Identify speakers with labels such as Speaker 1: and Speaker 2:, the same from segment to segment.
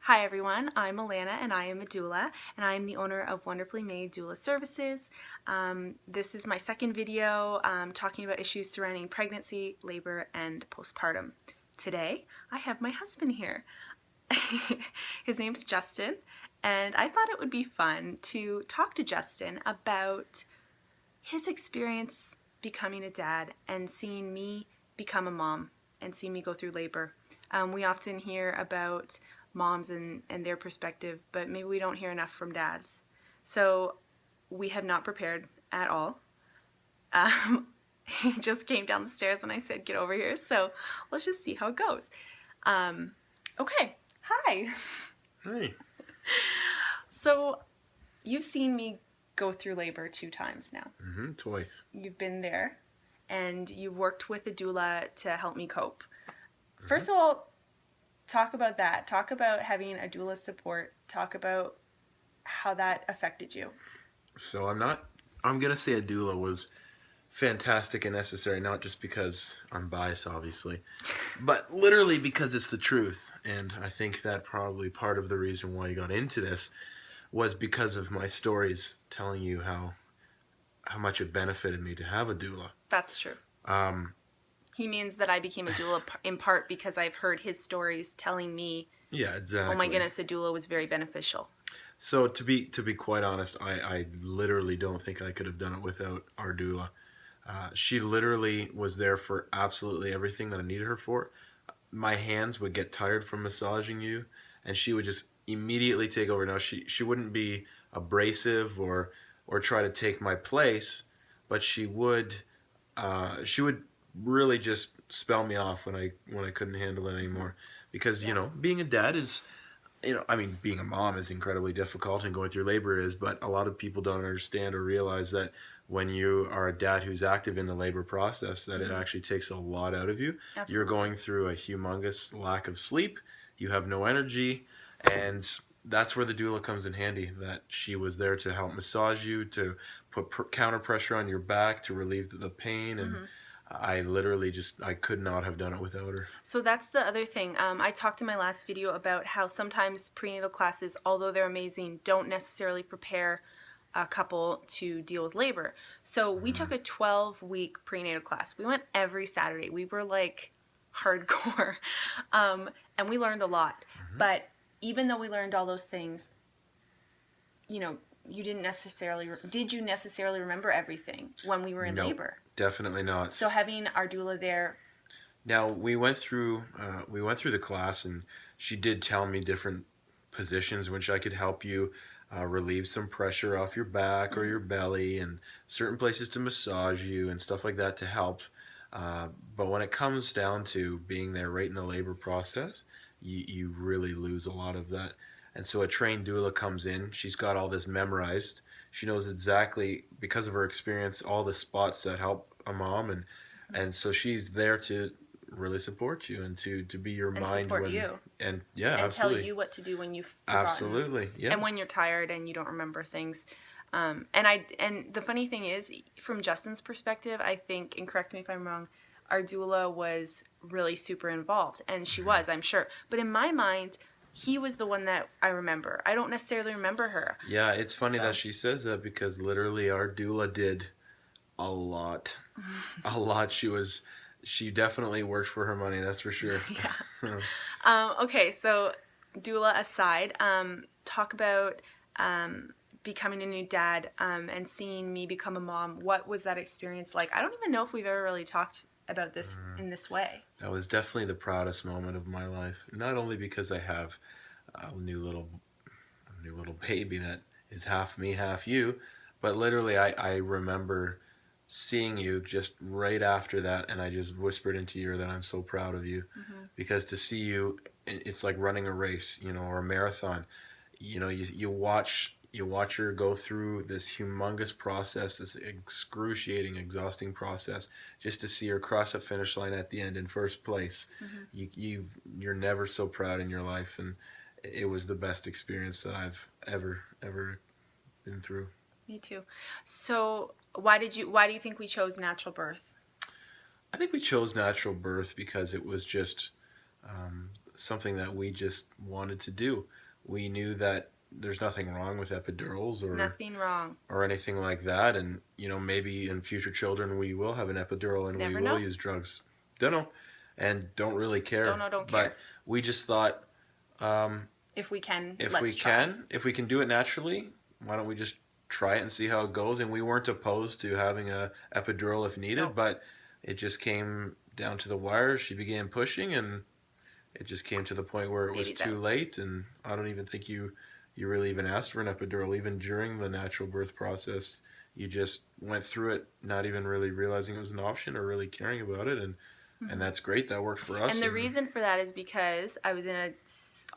Speaker 1: Hi everyone, I'm Alana and I am a doula and I am the owner of Wonderfully Made Doula Services. This is my second video talking about issues surrounding pregnancy, labor, and postpartum. Today I have my husband here. His name's Justin, and I thought it would be fun to talk to Justin about his experience becoming a dad and seeing me become a mom and seeing me go through labor. We often hear about moms and their perspective, but maybe we don't hear enough from dads. So we have not prepared at all. He just came down the stairs and I said, get over here. So let's just see how it goes. Okay. Hi.
Speaker 2: Hi.
Speaker 1: So you've seen me go through labor 2 times now.
Speaker 2: Twice.
Speaker 1: You've been there and you've worked with a doula to help me cope. First of all, talk about that. Talk about having a doula support. Talk about how that affected you.
Speaker 2: So I'm going to say a doula was fantastic and necessary, not just because I'm biased, obviously, but literally because it's the truth. And I think that probably part of the reason why you got into this was because of my stories telling you how much it benefited me to have a doula.
Speaker 1: That's true. He means that I became a doula in part because I've heard his stories telling me,
Speaker 2: yeah, exactly.
Speaker 1: Oh my goodness, a doula was very beneficial.
Speaker 2: So to be quite honest, I literally don't think I could have done it without our doula. She literally was there for absolutely everything that I needed her for. My hands would get tired from massaging you, and she would just immediately take over. Now she wouldn't be abrasive or try to take my place, but she would really just spell me off when I couldn't handle it anymore. Because being a dad is, I mean, being a mom is incredibly difficult, and going through labor is, but a lot of people don't understand or realize that when you are a dad who's active in the labor process, that it actually takes a lot out of you.
Speaker 1: Absolutely.
Speaker 2: You're going through a humongous lack of sleep. You have no energy, and that's where the doula comes in handy, that she was there to help massage you, to put counter pressure on your back to relieve the pain, and I literally I could not have done it without her.
Speaker 1: So that's the other thing. I talked in my last video about how sometimes prenatal classes, although they're amazing, don't necessarily prepare a couple to deal with labor. So we took a 12-week prenatal class. We went every Saturday. We were like hardcore. And we learned a lot. But even though we learned all those things, you didn't necessarily, did you necessarily remember everything when we were in labor?
Speaker 2: Definitely not.
Speaker 1: So having our doula there.
Speaker 2: Now we went through the class, and she did tell me different positions in which I could help you relieve some pressure off your back or your belly, and certain places to massage you and stuff like that to help. But when it comes down to being there right in the labor process, you really lose a lot of that. And so a trained doula comes in. She's got all this memorized. She knows exactly, because of her experience, all the spots that help a mom, and so she's there to really support you and to be your
Speaker 1: And
Speaker 2: mind
Speaker 1: support you.
Speaker 2: And
Speaker 1: And
Speaker 2: absolutely.
Speaker 1: tell you what to do when you've forgotten.
Speaker 2: Absolutely, yeah.
Speaker 1: And when you're tired and you don't remember things. And the funny thing is, from Justin's perspective, I think, and correct me if I'm wrong, our doula was really super involved, and she was, I'm sure. But in my mind, he was the one that I remember. I don't necessarily remember her.
Speaker 2: Yeah, it's funny that she says that, because literally our doula did a lot. A lot. She definitely worked for her money, that's for sure.
Speaker 1: Yeah. Okay, so doula aside, talk about becoming a new dad and seeing me become a mom. What was that experience like? I don't even know if we've ever really talked about this in this way.
Speaker 2: That was definitely the proudest moment of my life. Not only because I have a new little baby that is half me, half you, but literally I remember seeing you just right after that, and I just whispered into your ear that I'm so proud of you, because to see you, it's like running a race, or a marathon. You watch her go through this humongous process, this excruciating, exhausting process, just to see her cross a finish line at the end in first place. You're never so proud in your life, and it was the best experience that I've ever been through.
Speaker 1: Me too. So why do you think we chose natural birth?
Speaker 2: I think we chose natural birth because it was just something that we just wanted to do. We knew that there's nothing wrong with epidurals
Speaker 1: Nothing wrong.
Speaker 2: or anything like that, and maybe in future children we will have an epidural and we
Speaker 1: Never
Speaker 2: will
Speaker 1: know.
Speaker 2: use drugs. Don't know, and don't really care.
Speaker 1: Don't know, don't
Speaker 2: But
Speaker 1: care.
Speaker 2: we just thought,
Speaker 1: If we can,
Speaker 2: if
Speaker 1: let's
Speaker 2: we
Speaker 1: try.
Speaker 2: can, if we can do it naturally, why don't we just try it and see how it goes? And we weren't opposed to having a epidural if needed,
Speaker 1: Nope.
Speaker 2: but it just came down to the wire. She began pushing, and it just came to the point where it was
Speaker 1: Baby's
Speaker 2: too
Speaker 1: out.
Speaker 2: late. And I don't even think you really even asked for an epidural. Even during the natural birth process, you just went through it, not even really realizing it was an option or really caring about it. And that's great. That worked for us.
Speaker 1: And the reason for that is because I was in a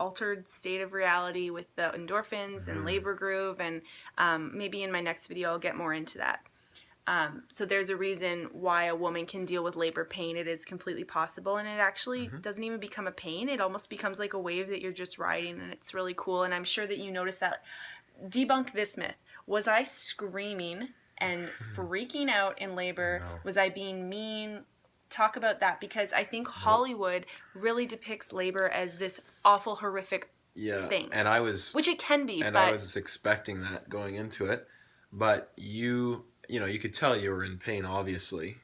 Speaker 1: altered state of reality with the endorphins and labor groove, and maybe in my next video I'll get more into that. So there's a reason why a woman can deal with labor pain. It is completely possible, and it actually doesn't even become a pain. It almost becomes like a wave that you're just riding, and it's really cool. And I'm sure that you noticed that. Debunk this myth. Was I screaming and freaking out in labor?
Speaker 2: No.
Speaker 1: Was I being mean? Talk about that, because I think Hollywood really depicts labor as this awful, horrific thing.
Speaker 2: And I was,
Speaker 1: which it can be,
Speaker 2: and
Speaker 1: but
Speaker 2: I was expecting that going into it, but you could tell you were in pain, obviously,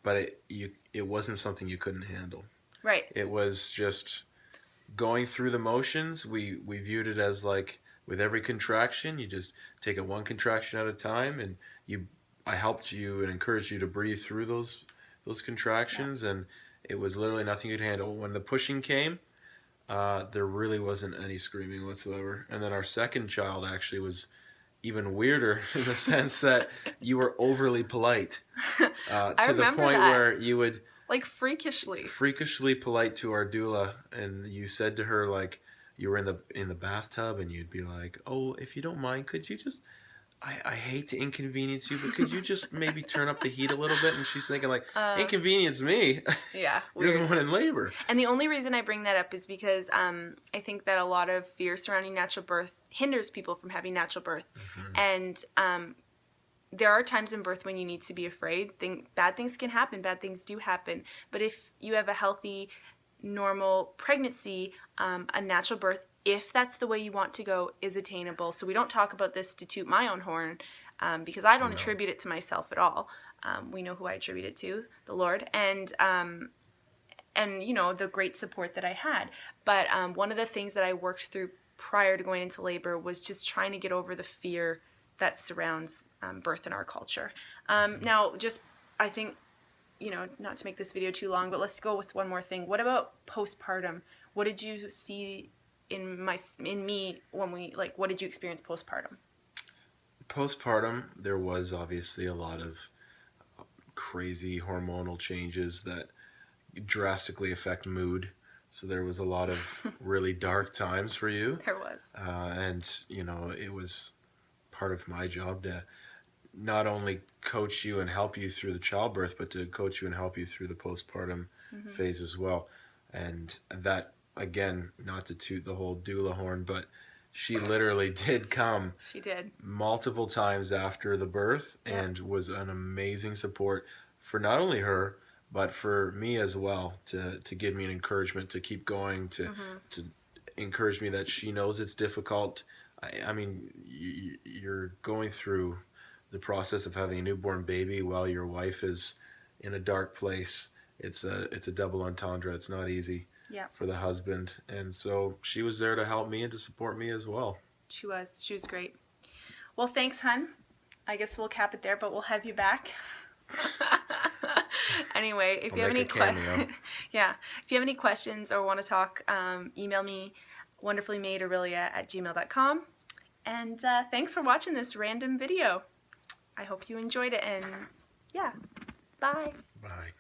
Speaker 2: but it wasn't something you couldn't handle.
Speaker 1: right.
Speaker 2: It was just going through the motions. We viewed it as like with every contraction, you just take it one contraction at a time, and I helped you and encouraged you to breathe through those contractions, and it was literally nothing you could handle. When the pushing came, there really wasn't any screaming whatsoever. And then our second child actually was even weirder in the sense that you were overly polite
Speaker 1: I
Speaker 2: to the
Speaker 1: remember
Speaker 2: point
Speaker 1: that.
Speaker 2: where you would
Speaker 1: Like freakishly
Speaker 2: polite to our doula, and you said to her, like, you were in the bathtub, and you'd be like, "Oh, if you don't mind, could you just I hate to inconvenience you, but could you just maybe turn up the heat a little bit?" And she's thinking like, "Inconvenience me?
Speaker 1: yeah,
Speaker 2: You're
Speaker 1: weird.
Speaker 2: the one in labor."
Speaker 1: And the only reason I bring that up is because I think that a lot of fear surrounding natural birth hinders people from having natural birth. And there are times in birth when you need to be afraid. Bad things can happen. Bad things do happen. But if you have a healthy, normal pregnancy, a natural birth, if that's the way you want to go, is attainable. So we don't talk about this to toot my own horn, because I don't attribute it to myself at all. We know who I attribute it to, the Lord, and the great support that I had. But one of the things that I worked through prior to going into labor was just trying to get over the fear that surrounds birth in our culture. Now, I think, not to make this video too long, but let's go with one more thing. What about postpartum? What did you see in me when what did you experience postpartum?
Speaker 2: Postpartum, there was obviously a lot of crazy hormonal changes that drastically affect mood. So there was a lot of really dark times for you.
Speaker 1: There was.
Speaker 2: And, it was part of my job to not only coach you and help you through the childbirth, but to coach you and help you through the postpartum phase as well. And that, again, not to toot the whole doula horn, but she literally did come.
Speaker 1: She did.
Speaker 2: Multiple times after the birth, and was an amazing support for not only her, but for me as well, to give me an encouragement to keep going, to encourage me that she knows it's difficult. I mean, you're going through the process of having a newborn baby while your wife is in a dark place. It's a double entendre. It's not easy for the husband. And so she was there to help me and to support me as well.
Speaker 1: She was great. Well, thanks, hun. I guess we'll cap it there, but we'll have you back. Anyway, if you have any questions, if you have any questions or want to talk, email me wonderfullymadeaurelia@gmail.com. And thanks for watching this random video. I hope you enjoyed it, and bye.
Speaker 2: Bye.